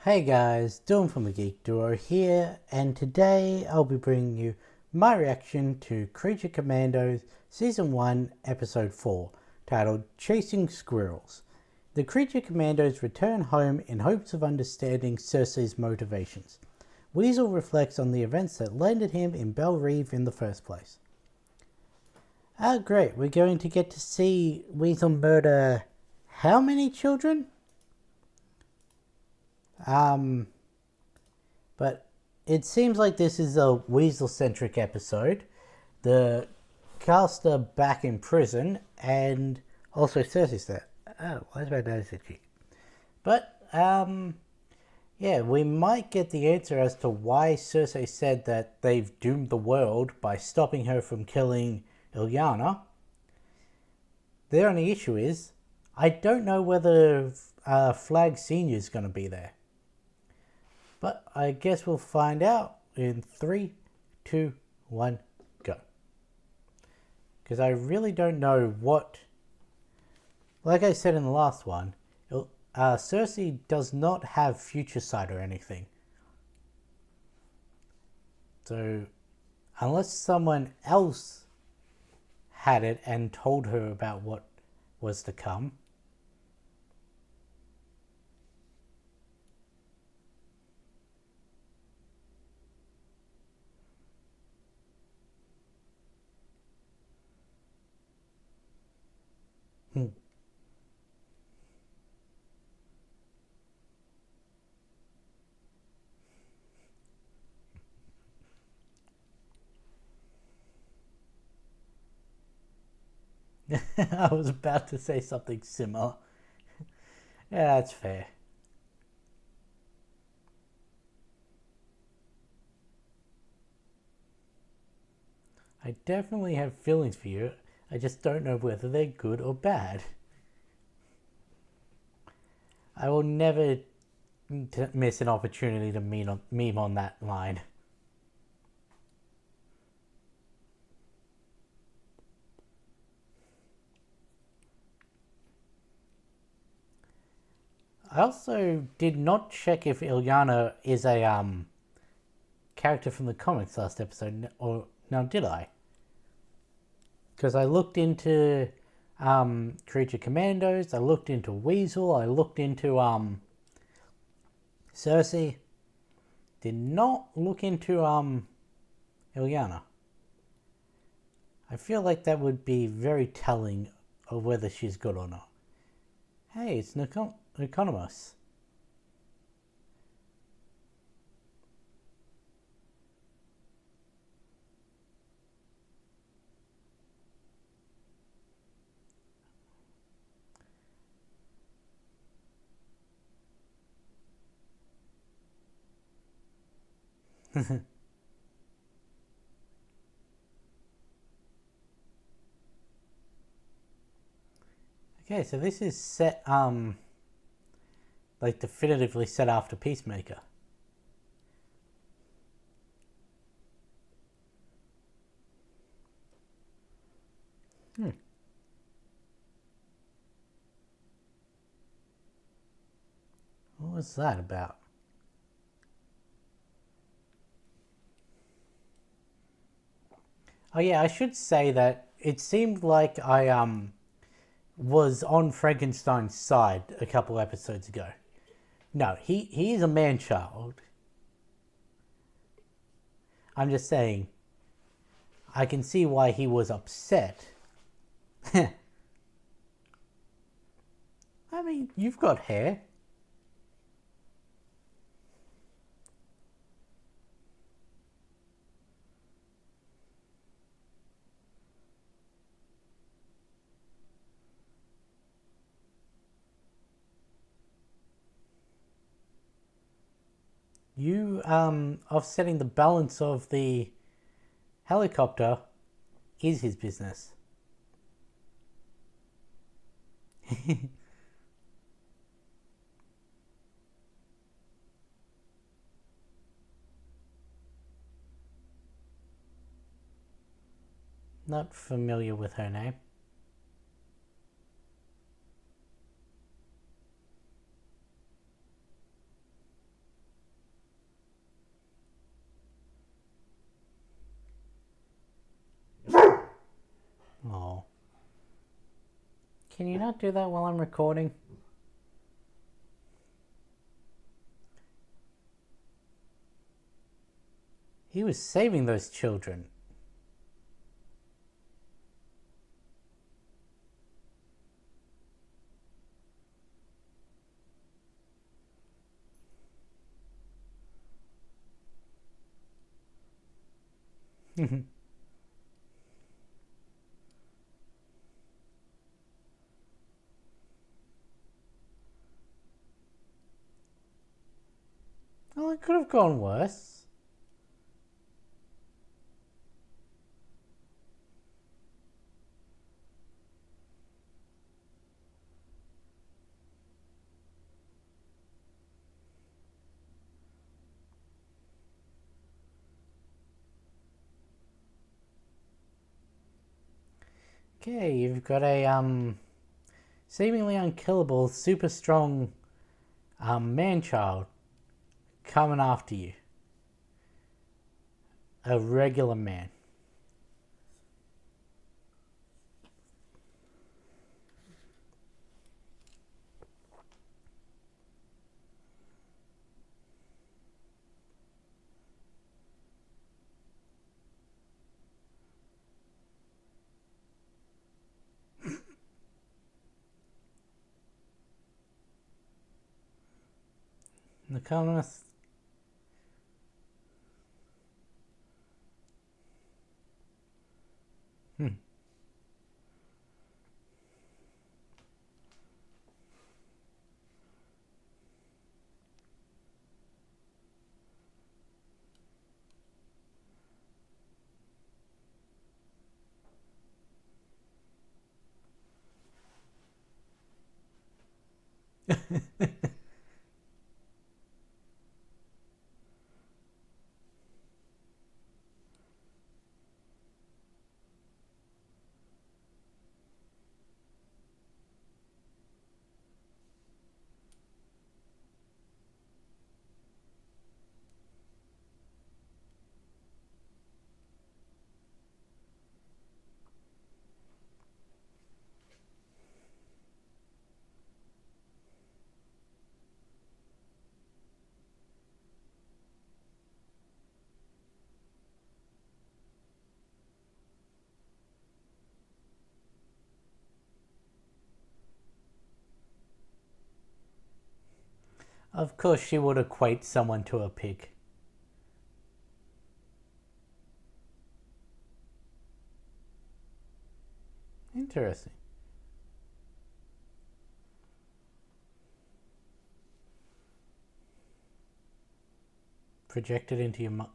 Hey guys, Dylan from the Geek Duo here, and today I'll be bringing you my reaction to Creature Commandos Season 1, Episode 4, titled Chasing Squirrels. The Creature Commandos return home in hopes of understanding Cersei's motivations. Weasel reflects on the events that landed him in Belle Reve in the first place. Great, we're going to get to see Weasel murder how many children? But it seems like this is a Weasel-centric episode. The cast are back in prison, and also Cersei's there. Oh, why is my nose itchy? But, yeah, we might get the answer as to why Cersei said that they've doomed the world by stopping her from killing Illyana. The only issue is, I don't know whether Flag Senior is going to be there. But I guess we'll find out in 3, 2, 1, go. Because I really don't know what... Like I said in the last one, Cersei does not have future sight or anything. So, unless someone else had it and told her about what was to come... I was about to say something similar. Yeah, that's fair. I definitely have feelings for you. I just don't know whether they're good or bad. I will never miss an opportunity to meme on that line. I also did not check if Illyana is a character from the comics last episode, or now did I? Because I looked into Creature Commandos, I looked into Weasel, I looked into Cersei. Did not look into Illyana. I feel like that would be very telling of whether she's good or not. Hey, it's Economos. Okay, so this is set like definitively set after Peacemaker. What was that about? Oh yeah, I should say that it seemed like I was on Frankenstein's side a couple episodes ago. No, he is a man-child. I'm just saying, I can see why he was upset. I mean, you've got hair. You offsetting the balance of the helicopter is his business. Not familiar with her name. can you not do that while I'm recording? He was saving those children. Well, it could have gone worse. Okay, you've got a seemingly unkillable, super strong man-child coming after you. A regular man. The colonists. Of course she would equate someone to a pig. Interesting. Projected into your mind.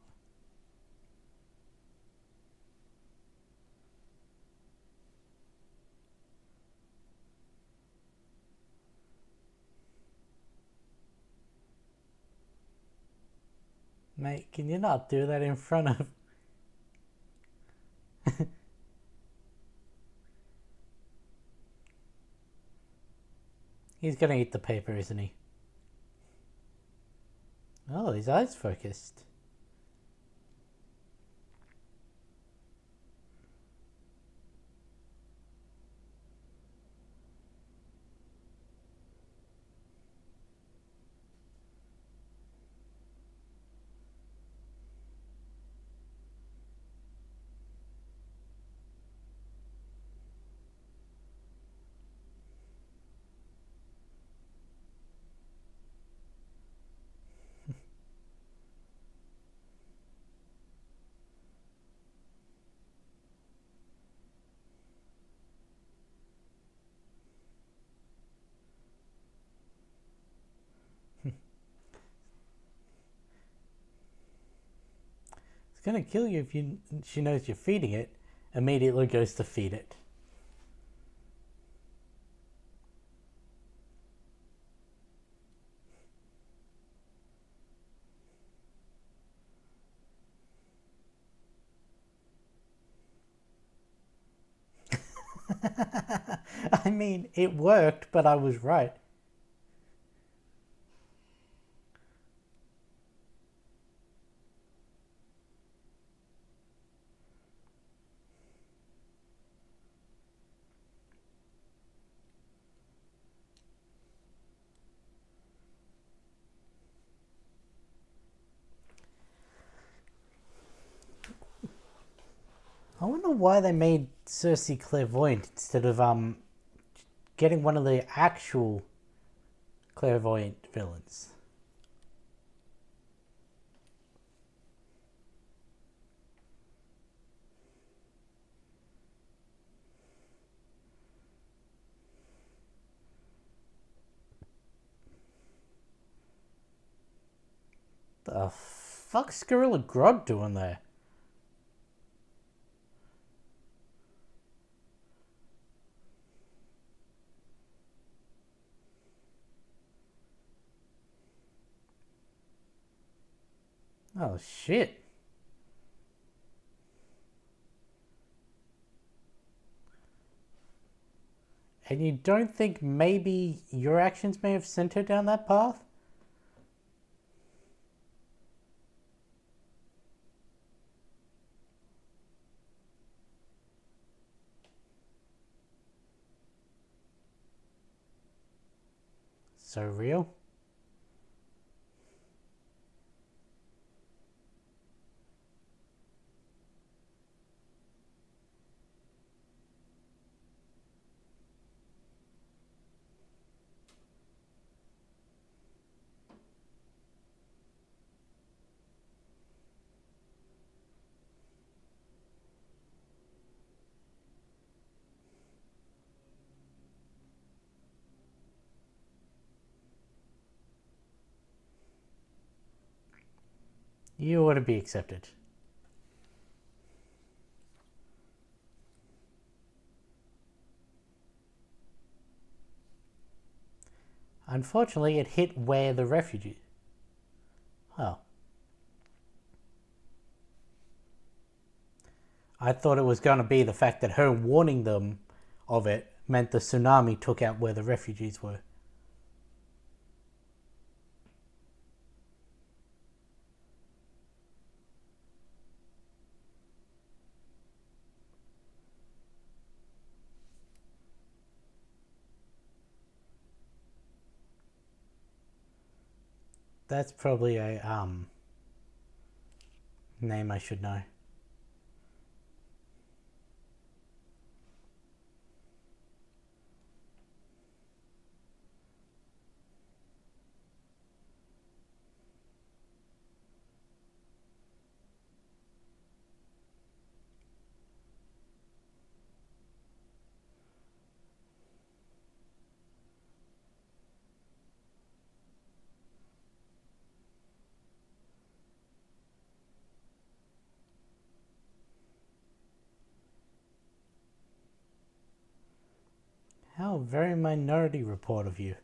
Mate, can you not do that in front of... He's gonna eat the paper, isn't he? Oh, his eyes focused. It's gonna kill you if she knows you're feeding it. Immediately goes to feed it. I mean, it worked, but I was right. why they made Cersei clairvoyant instead of getting one of the actual clairvoyant villains. The fuck's Gorilla Grodd doing there? Oh shit. And you don't think maybe your actions may have sent her down that path? So real? You ought to be accepted. Unfortunately, it hit where the refugees. Oh. I thought it was going to be the fact that her warning them of it meant the tsunami took out where the refugees were. That's probably a name I should know. How very Minority Report of you.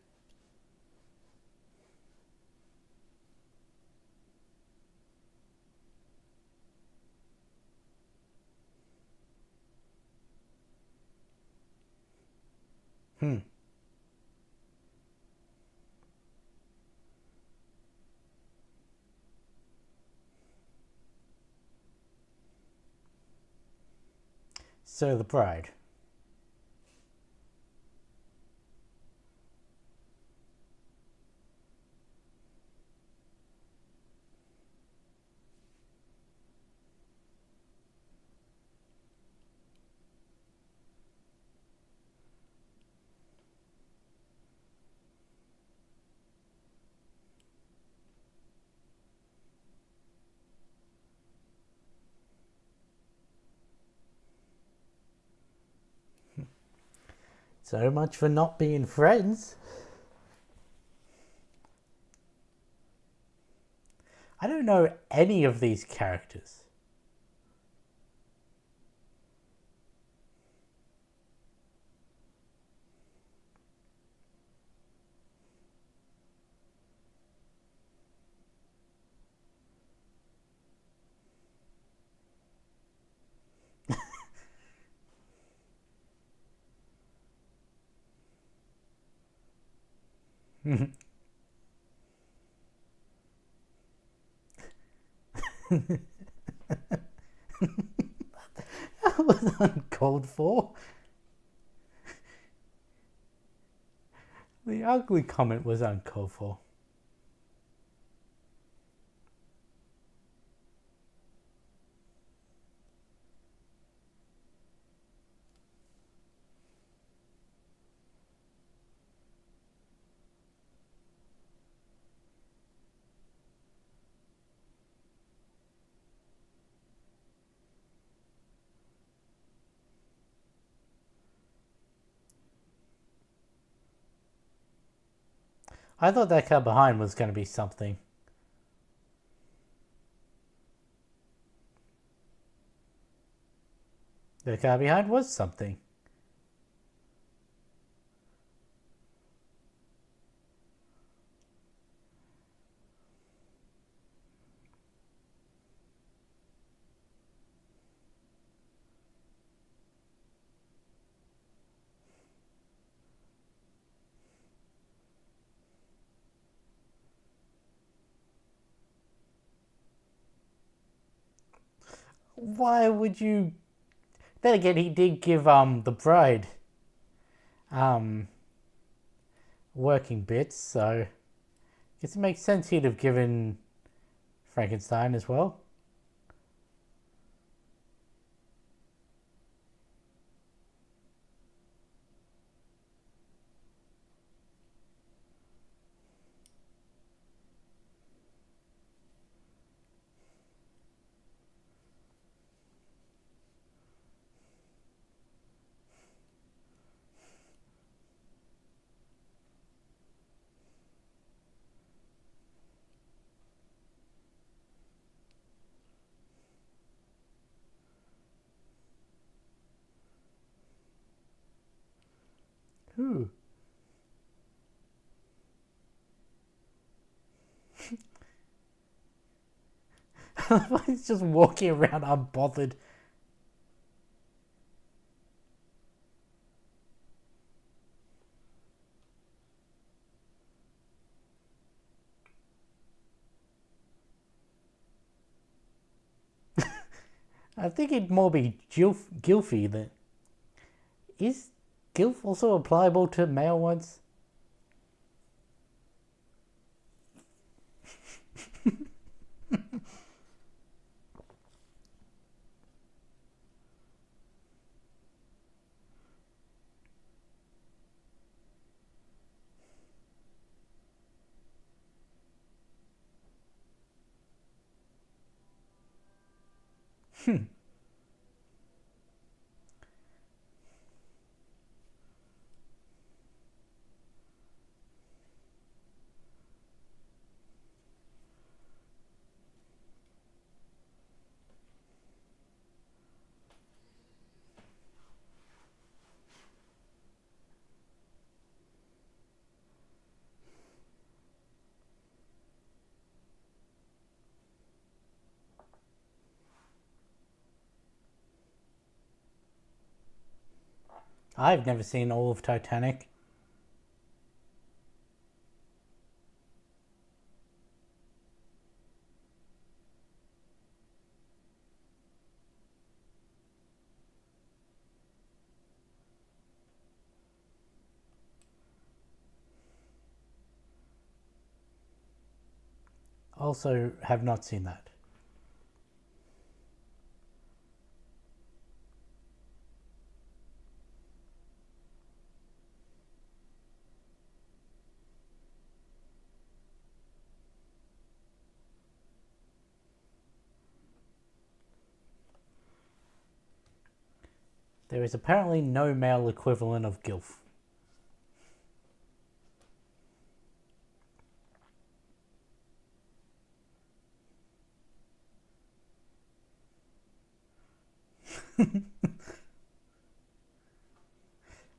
So the bride. So much for not being friends. I don't know any of these characters. That was uncalled for. The ugly comment was uncalled for. I thought that car behind was going to be something. The car behind was something. Why would you? Then again, he did give the bride um working bits, so I guess it makes sense he'd have given Frankenstein as well. Who? He's just walking around unbothered. I think it'd more be Gilfy that is Gilf also applicable to male ones? I've never seen all of Titanic. Also, have not seen that. There is apparently no male equivalent of Gilf.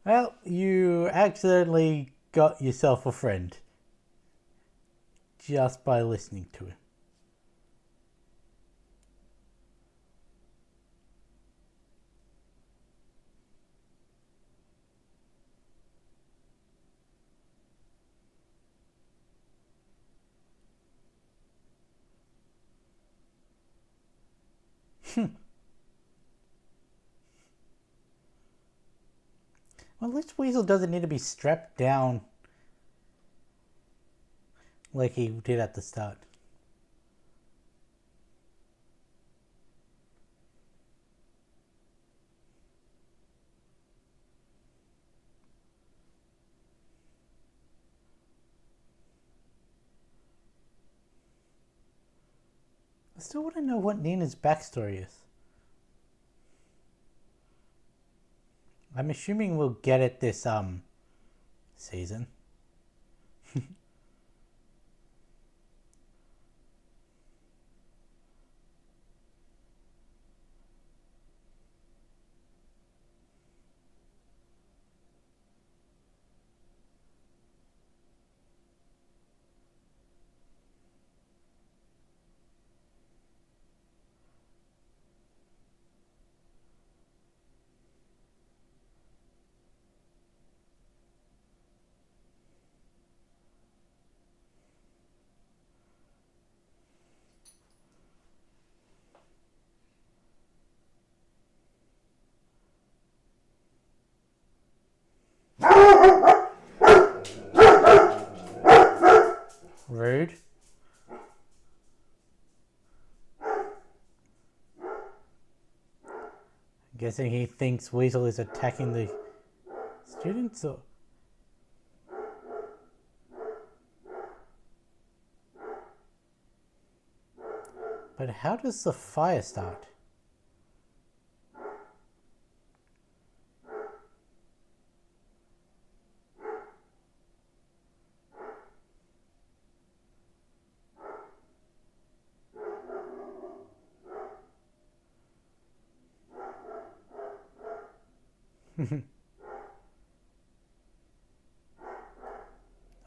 Well, you accidentally got yourself a friend just by listening to him. Well, this weasel doesn't need to be strapped down like he did at the start. I still want to know what Nina's backstory is. I'm assuming we'll get it this season. Rude. Guessing he thinks Weasel is attacking the students, or... But how does the fire start?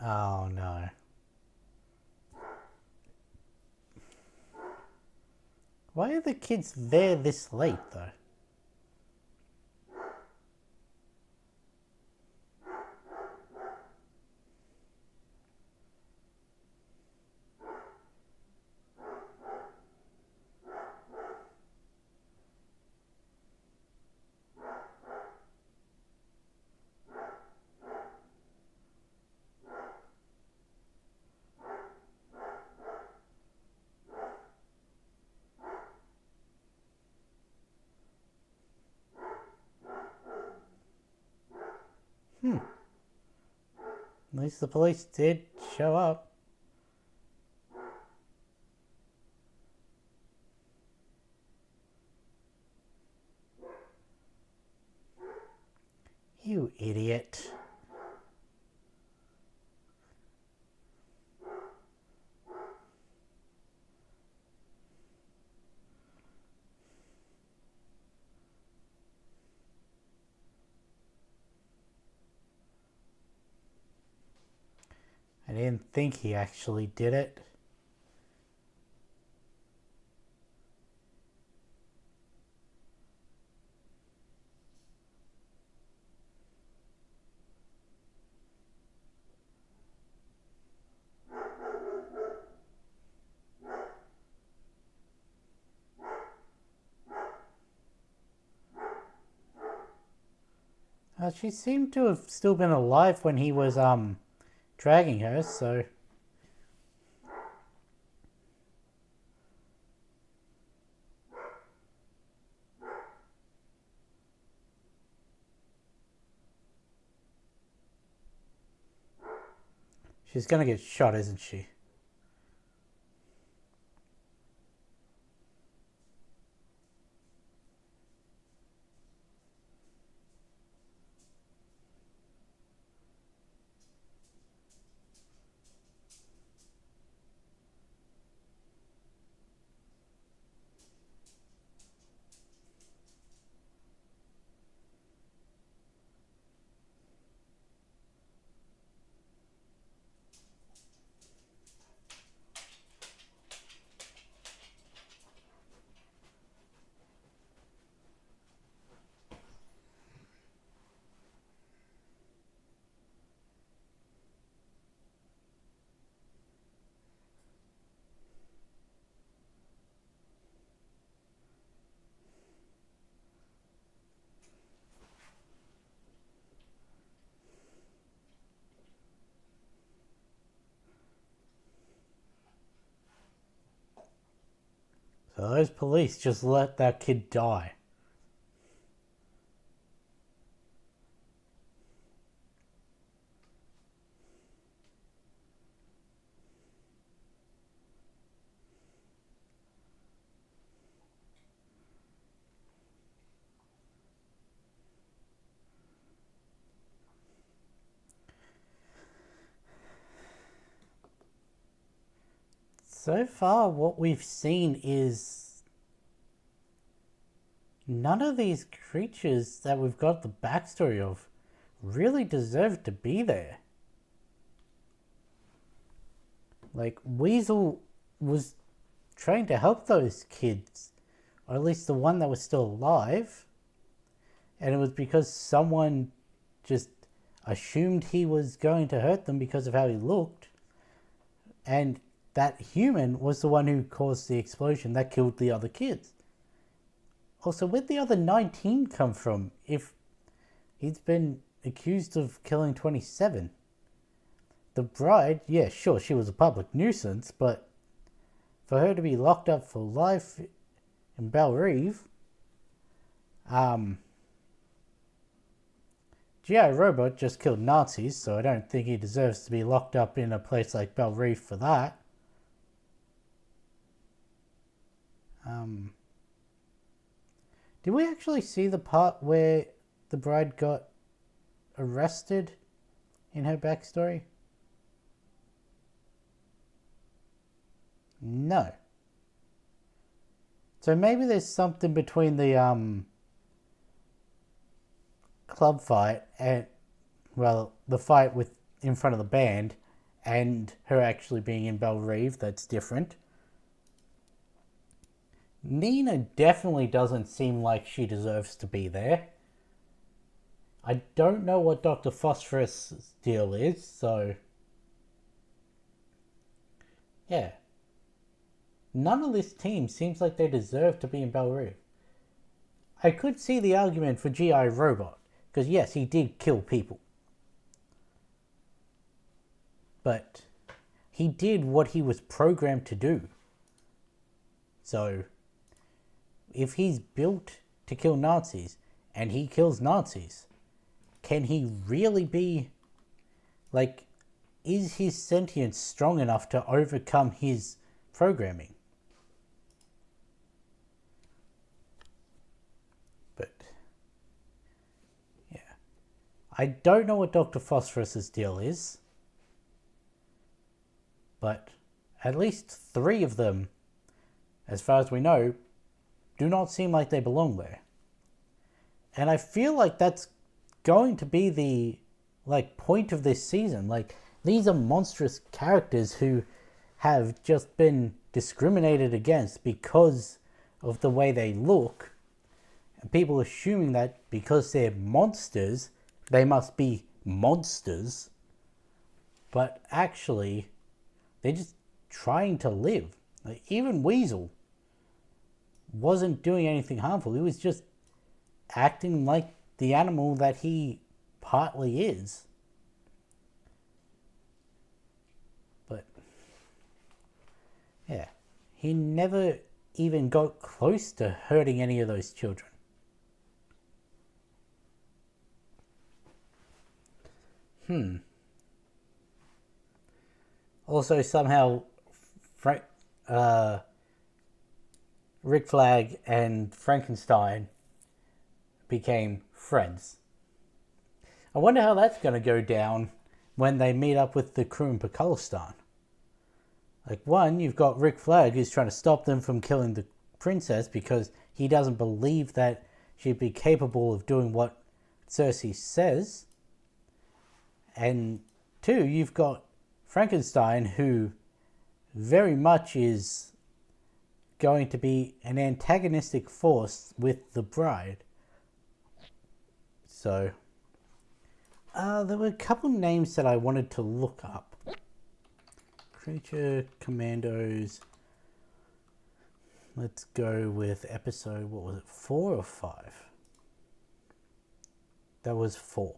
Oh no. Why are the kids there this late though? At least the police did show up. You idiot. I didn't think he actually did it. She seemed to have still been alive when he was dragging her, so... She's gonna get shot, isn't she? So those police just let that kid die. So far, what we've seen is none of these creatures that we've got the backstory of really deserve to be there. Like, Weasel was trying to help those kids, or at least the one that was still alive, and it was because someone just assumed he was going to hurt them because of how he looked, and that human was the one who caused the explosion that killed the other kids. Also, where'd the other 19 come from if he's been accused of killing 27? the bride, yeah, sure, she was a public nuisance, but for her to be locked up for life in Belle G.I. Robot just killed Nazis, so I don't think he deserves to be locked up in a place like Belle for that. Did we actually see the part where the bride got arrested in her backstory? No. So maybe there's something between the club fight and, well, the fight with in front of the band and her actually being in Belle that's different. Nina definitely doesn't seem like she deserves to be there. I don't know what Dr. Phosphorus' deal is, so yeah. None of this team seems like they deserve to be in Belle I could see the argument for G.I. Robot, because yes, he did kill people. But he did what he was programmed to do. So, if he's built to kill Nazis, and he kills Nazis, can he really be, like, is his sentience strong enough to overcome his programming? But, yeah. I don't know what Dr. Phosphorus' deal is, but at least 3 of them, as far as we know, do not seem like they belong there. And I feel like that's going to be the point of this season. Like, these are monstrous characters who have just been discriminated against because of the way they look. And people assuming that because they're monsters, they must be monsters. But actually, they're just trying to live. Like, even Weasel wasn't doing anything harmful. He was just acting like the animal that he partly is. But, yeah, he never even got close to hurting any of those children. Also, somehow, Rick Flag and Frankenstein became friends. I wonder how that's going to go down when they meet up with the crew in Pakistan. Like, one, you've got Rick Flag who's trying to stop them from killing the princess because he doesn't believe that she'd be capable of doing what Cersei says. And 2, you've got Frankenstein, who very much is going to be an antagonistic force with the bride. So, there were a couple names that I wanted to look up. Creature, Commandos. Let's go with episode, what was it, 4 or 5? That was 4.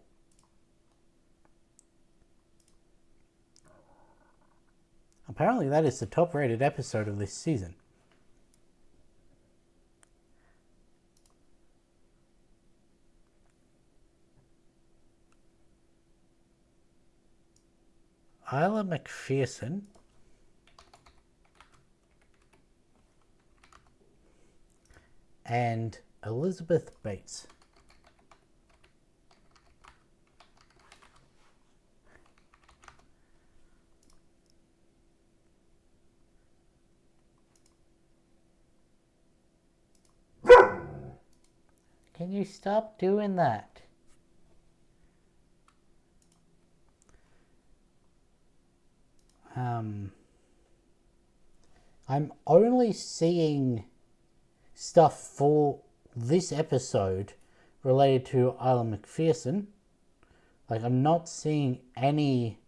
Apparently that is the top rated episode of this season. Isla McPherson and Elizabeth Bates. Can you stop doing that? I'm only seeing stuff for this episode related to Isla McPherson. Like, I'm not seeing any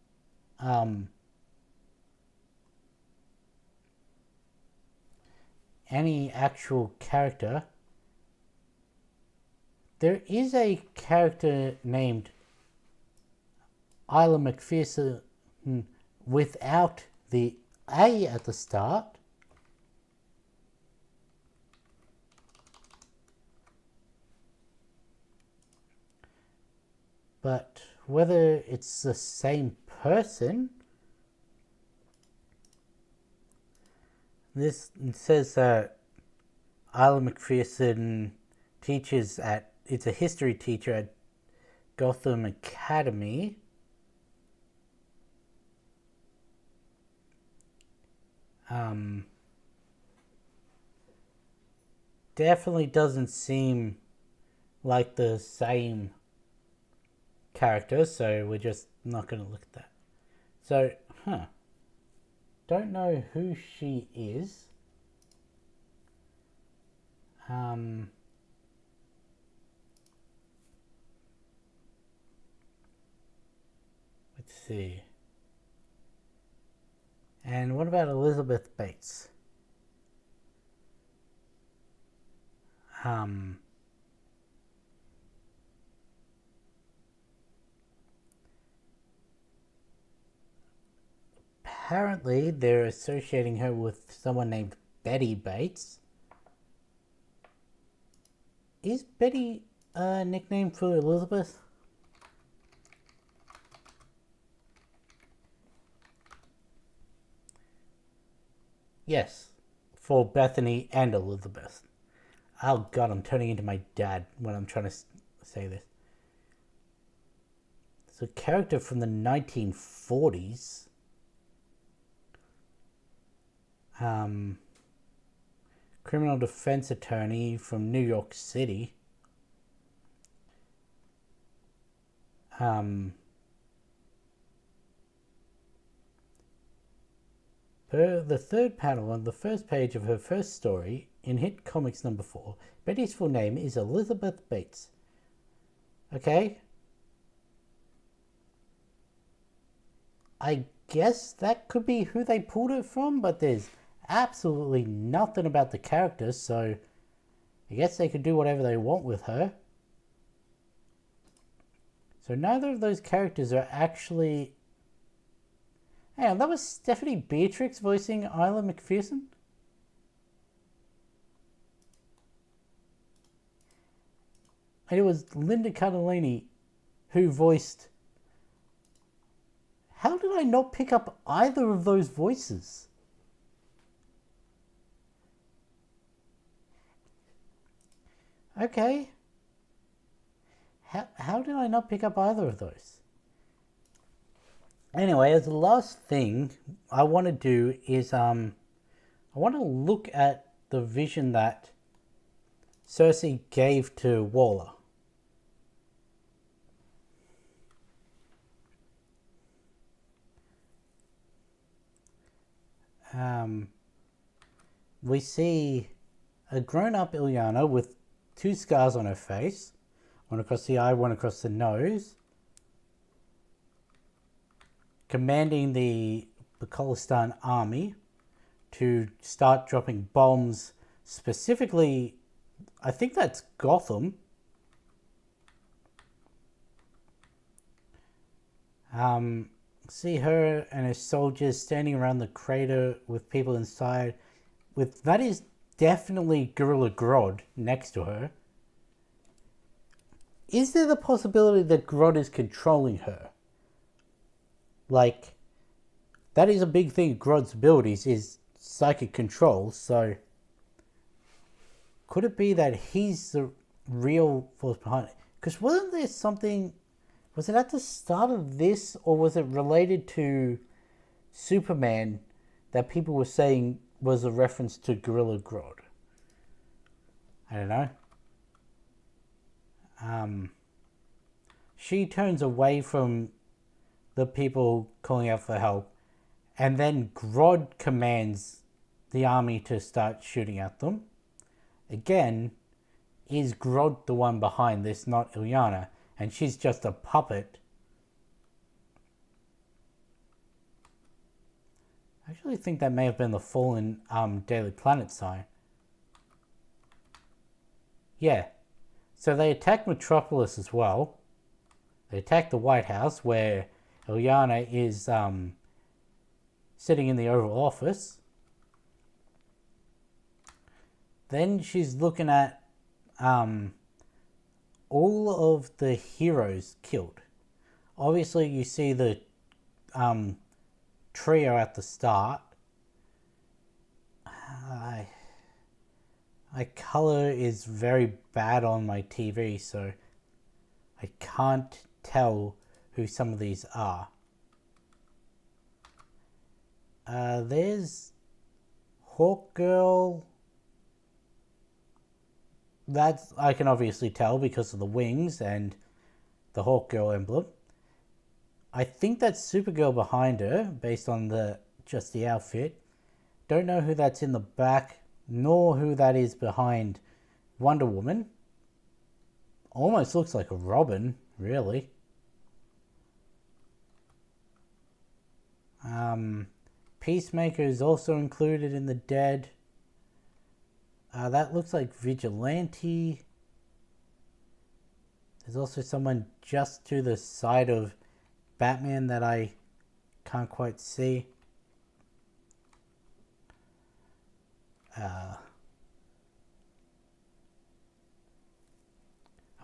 actual character. There is a character named Isla McPherson without the A at the start. But whether it's the same person, this says that Isla McPherson it's a history teacher at Gotham Academy. Definitely doesn't seem like the same character, so we're just not going to look at that. So, don't know who she is. Let's see. And what about Elizabeth Bates? Apparently, they're associating her with someone named Betty Bates. Is Betty a nickname for Elizabeth? Yes, for Bethany and Elizabeth. Oh God, I'm turning into my dad when I'm trying to say this. It's a character from the 1940s. Criminal defense attorney from New York City. Per the third panel on the first page of her first story in Hit Comics number 4, Betty's full name is Elizabeth Bates. Okay. I guess that could be who they pulled it from, but there's absolutely nothing about the character, so I guess they could do whatever they want with her. So neither of those characters are actually... Hang on, that was Stephanie Beatrix voicing Isla McPherson? And it was Linda Cardellini who voiced... How did I not pick up either of those voices? Okay. How did I not pick up either of those? Anyway, as the last thing I want to do is I want to look at the vision that Cersei gave to Waller. We see a grown-up Illyana with 2 scars on her face, one across the eye, one across the nose, commanding the Bakalistan army to start dropping bombs, specifically, I think that's Gotham. See her and her soldiers standing around the crater with people inside. That is definitely Gorilla Grodd next to her. Is there the possibility that Grodd is controlling her? Like, that is a big thing. Grodd's abilities is psychic control, so could it be that he's the real force behind it? Because wasn't there something... Was it at the start of this, or was it related to Superman that people were saying was a reference to Gorilla Grodd? I don't know. She turns away from the people calling out for help, and then Grodd commands the army to start shooting at them. Again, is Grodd the one behind this, not Illyana? And she's just a puppet. I actually think that may have been the fallen Daily Planet sign. Yeah. So they attacked Metropolis as well. They attacked the White House, where Ilyana is sitting in the Oval Office. Then she's looking at all of the heroes killed. Obviously, you see the trio at the start. My color is very bad on my TV, so I can't tell who some of these are. There's Hawk Girl. That's, I can obviously tell because of the wings and the Hawk Girl emblem. I think that's Supergirl behind her, based on just the outfit. Don't know who that's in the back, nor who that is behind Wonder Woman. Almost looks like a Robin, really. Peacemaker is also included in the dead. That looks like Vigilante. There's also someone just to the side of Batman that I can't quite see. I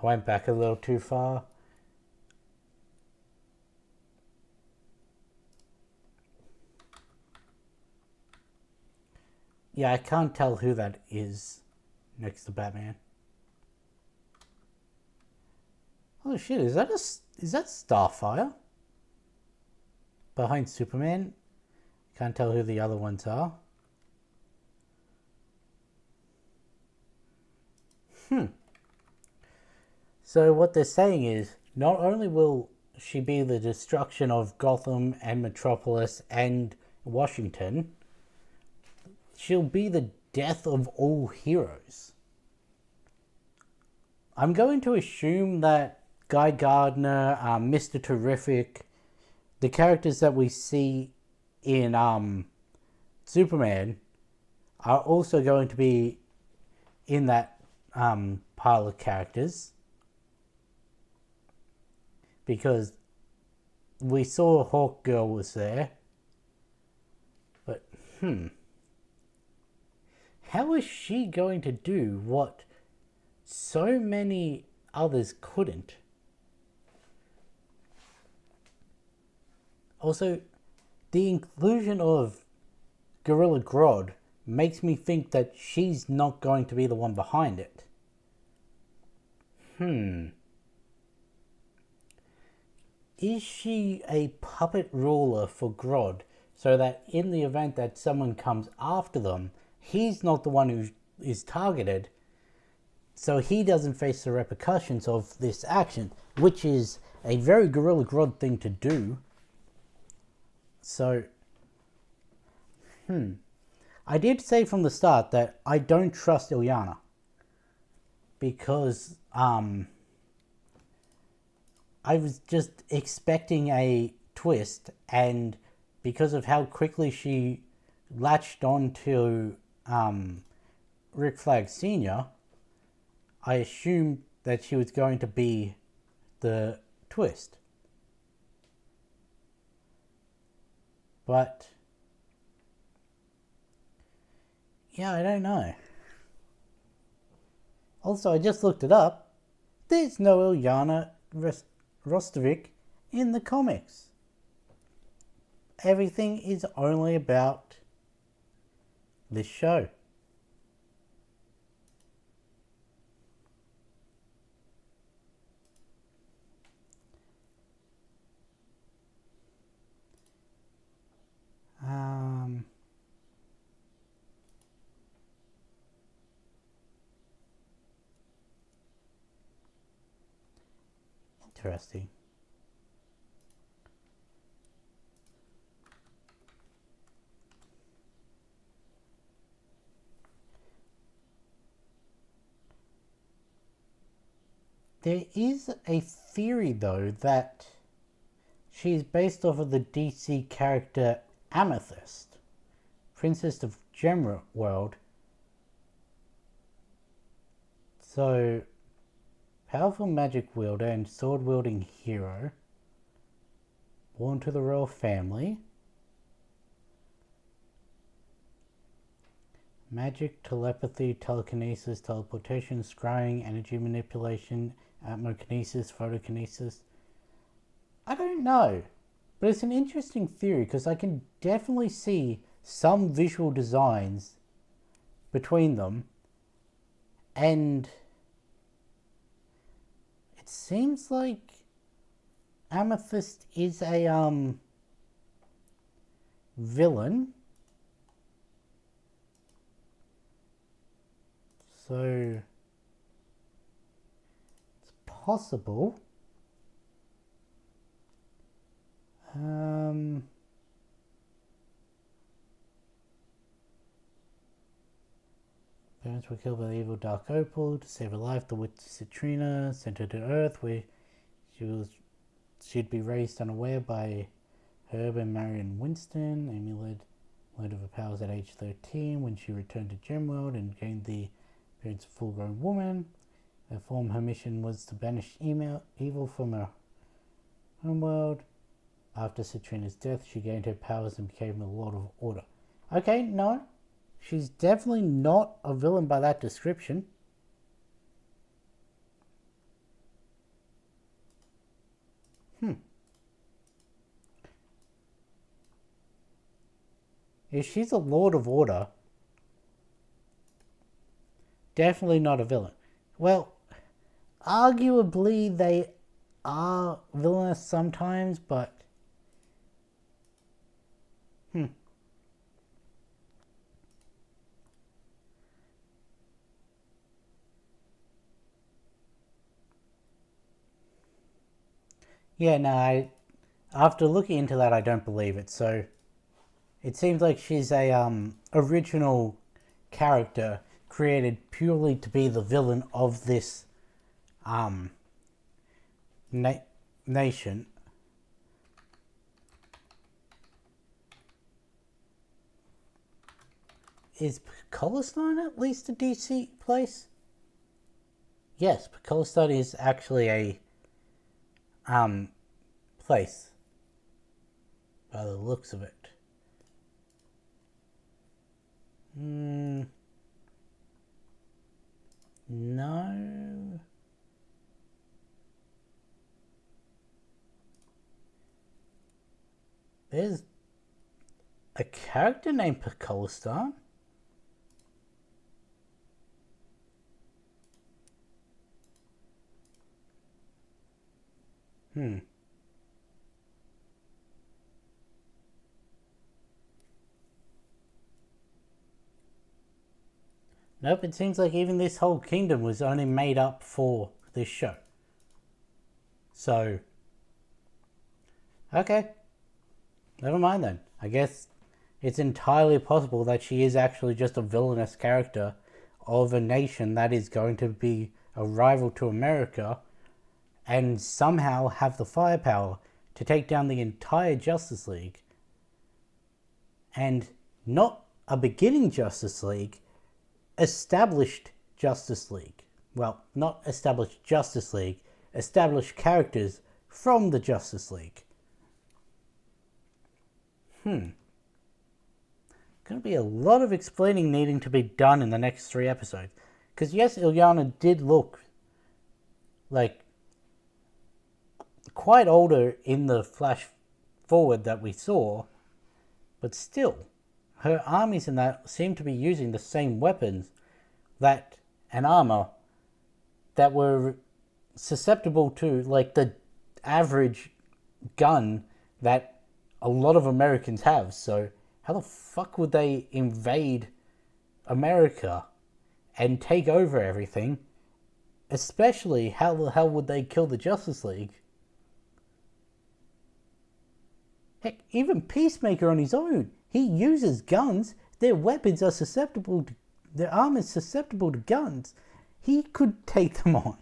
went back a little too far. Yeah, I can't tell who that is next to Batman. Oh shit, is that Starfire? Behind Superman? Can't tell who the other ones are. So what they're saying is, not only will she be the destruction of Gotham and Metropolis and Washington, she'll be the death of all heroes. I'm going to assume that Guy Gardner, Mr. Terrific, the characters that we see in Superman are also going to be in that pile of characters. Because we saw Hawk Girl was there. But, how is she going to do what so many others couldn't? Also, the inclusion of Gorilla Grodd makes me think that she's not going to be the one behind it. Is she a puppet ruler for Grodd, so that in the event that someone comes after them, he's not the one who is targeted, so he doesn't face the repercussions of this action, which is a very Gorilla Grodd thing to do. So, I did say from the start that I don't trust Ilyana, because I was just expecting a twist, and because of how quickly she latched on to Rick Flag Sr., I assumed that she was going to be the twist. But, yeah, I don't know. Also, I just looked it up. There's no Ilyana Rostovich in the comics. Everything is only about this show. Interesting. There is a theory, though, that she's based off of the DC character Amethyst, Princess of Gemworld. So, powerful magic wielder and sword wielding hero. born to the royal family. Magic, telepathy, telekinesis, teleportation, scrying, energy manipulation, atmokinesis, photokinesis. I don't know. But it's an interesting theory because I can definitely see some visual designs between them. And it seems like Amethyst is a villain. So it's possible. Parents were killed by the evil Dark Opal. To save her life, the witch Citrina sent her to Earth, where she'd be raised unaware by Herb and Marion Winston. Amy learned of her powers at age 13 when she returned to Gemworld and gained the appearance of a full-grown woman. Her mission was to banish evil from her homeworld. After Citrina's death, she gained her powers and became the Lord of Order. Okay, no. She's definitely not a villain by that description. If she's a Lord of Order, definitely not a villain. Well, arguably they are villainous sometimes, but yeah, no, after looking into that, I don't believe it. So it seems like she's a original character created purely to be the villain of this nation. Is Pekolistan at least a DC place? Yes, Pekolistan is actually a place by the looks of it. No. There's a character named Pekolistan. Nope, it seems like even this whole kingdom was only made up for this show. So, okay. Never mind then. I guess it's entirely possible that she is actually just a villainous character of a nation that is going to be a rival to America and somehow have the firepower to take down the entire Justice League. And not a beginning Justice League, established Justice League. Well, not established Justice League, established characters from the Justice League. Going to be a lot of explaining needing to be done in the next 3 episodes. Because yes, Illyana did look like quite older in the flash forward that we saw, but still, her armies in that seem to be using the same weapons that and armor that were susceptible to like the average gun that a lot of Americans have. So how the fuck would they invade America and take over everything? Especially, how the hell would they kill the Justice League? Heck, even Peacemaker on his own, he uses guns. Their weapons are susceptible to, their armor is susceptible to guns. He could take them on.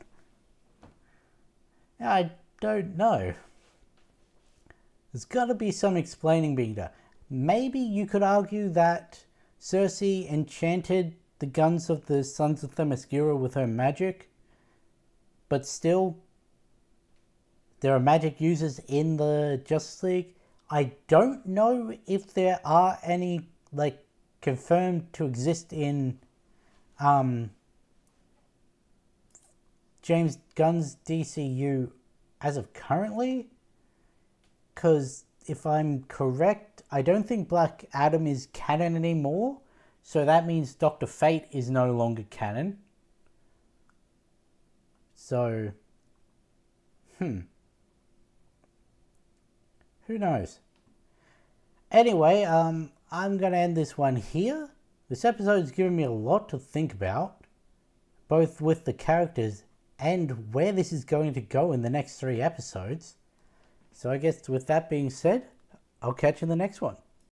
I don't know. There's got to be some explaining being done. Maybe you could argue that Cersei enchanted the guns of the Sons of Themyscira with her magic, but still, there are magic users in the Justice League. I don't know if there are any like confirmed to exist in James Gunn's DCU as of currently, because if I'm correct, I don't think Black Adam is canon anymore, so that means Dr. Fate is no longer canon. So, who knows? Anyway, I'm going to end this one here. This episode's given me a lot to think about, both with the characters and where this is going to go in the next 3 episodes. So I guess with that being said, I'll catch you in the next one.